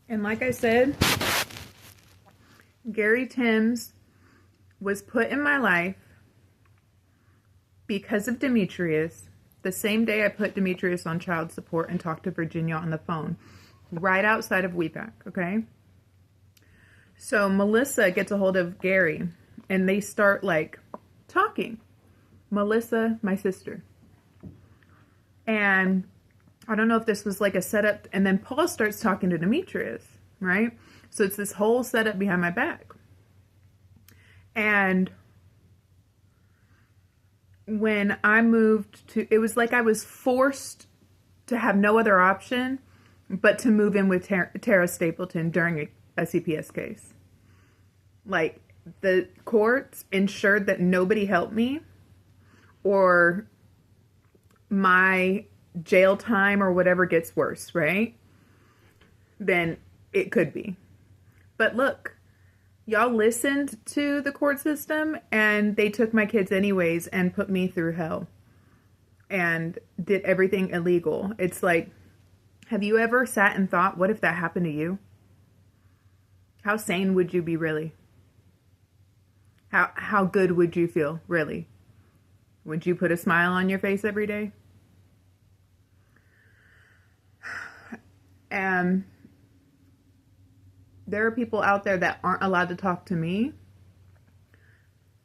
And like I said, Gary Timms was put in my life because of Demetrius. The same day I put Demetrius on child support and talked to Virginia on the phone, right outside of WePac, okay? So Melissa gets a hold of Gary and they start like talking. Melissa, my sister. And I don't know if this was like a setup. And then Paul starts talking to Demetrius, right? So it's this whole setup behind my back. And when I moved to, it was like I was forced to have no other option but to move in with Tara Stapleton during a CPS case. Like, the courts ensured that nobody helped me or my jail time or whatever gets worse, right? Then it could be. But look, y'all listened to the court system and they took my kids anyways and put me through hell and did everything illegal. It's like, have you ever sat and thought, what if that happened to you? How sane would you be, really? How good would you feel, really? Would you put a smile on your face every day? And there are people out there that aren't allowed to talk to me.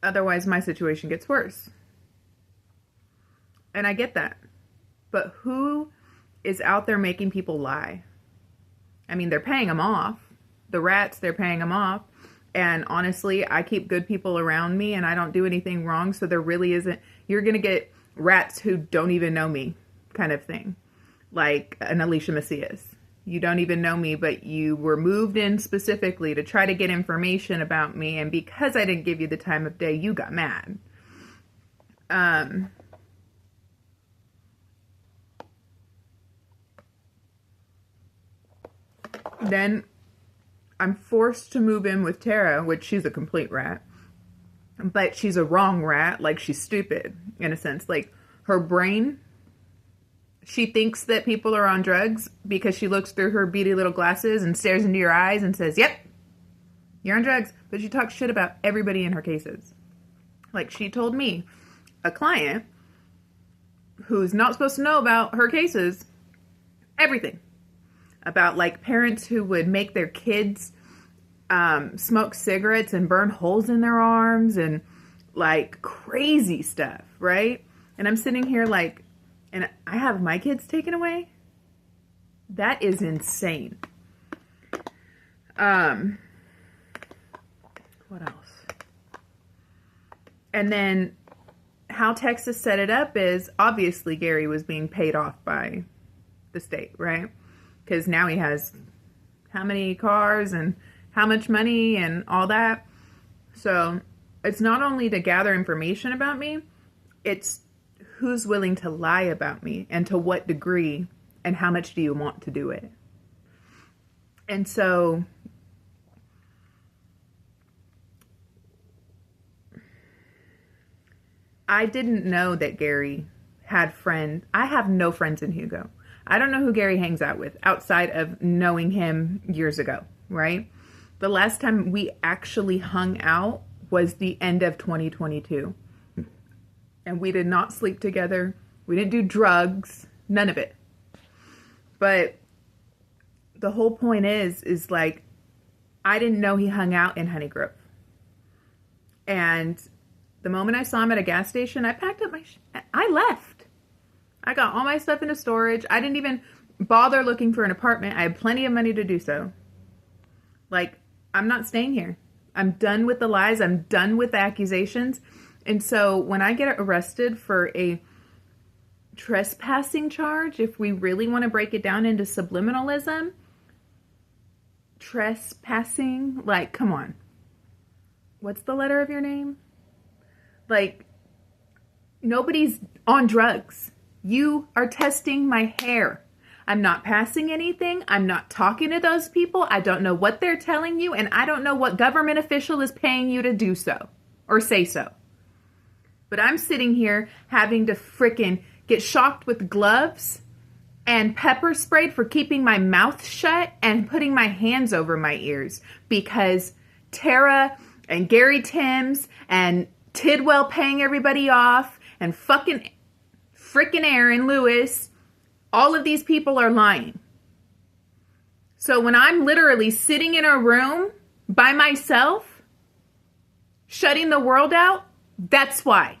Otherwise, my situation gets worse. And I get that. But who is out there making people lie? I mean, they're paying them off. The rats, they're paying them off. And honestly, I keep good people around me and I don't do anything wrong. So there really isn't, you're going to get rats who don't even know me kind of thing. Like an Alicia Macias. You don't even know me, but you were moved in specifically to try to get information about me. And because I didn't give you the time of day, you got mad. Then I'm forced to move in with Tara, which she's a complete rat. But she's a wrong rat. Like, she's stupid, in a sense. Like, her brain, she thinks that people are on drugs because she looks through her beady little glasses and stares into your eyes and says, yep, you're on drugs. But she talks shit about everybody in her cases. Like, she told me, a client who's not supposed to know about her cases, everything. About, like, parents who would make their kids smoke cigarettes and burn holes in their arms and, like, crazy stuff, right? And I'm sitting here, like, and I have my kids taken away? That is insane. What else? And then how Texas set it up is, obviously, Gary was being paid off by the state, right? Because now he has how many cars and how much money and all that. So it's not only to gather information about me, it's who's willing to lie about me and to what degree and how much do you want to do it. And so I didn't know that Gary had friends. I have no friends in Hugo. I don't know who Gary hangs out with outside of knowing him years ago, right? The last time we actually hung out was the end of 2022. And we did not sleep together. We didn't do drugs. None of it. But the whole point is like, I didn't know he hung out in Honeygrove. And the moment I saw him at a gas station, I packed up I left. I got all my stuff into storage. I didn't even bother looking for an apartment. I had plenty of money to do so. Like, I'm not staying here. I'm done with the lies. I'm done with the accusations. And so when I get arrested for a trespassing charge, if we really want to break it down into subliminalism, trespassing, like, come on. What's the letter of your name? Like, nobody's on drugs. You are testing my hair. I'm not passing anything. I'm not talking to those people. I don't know what they're telling you. And I don't know what government official is paying you to do so or say so. But I'm sitting here having to frickin' get shocked with gloves and pepper sprayed for keeping my mouth shut and putting my hands over my ears because Tara and Gary Timms and Tidwell paying everybody off and frickin' Aaron Lewis, all of these people are lying. So when I'm literally sitting in a room by myself, shutting the world out, that's why.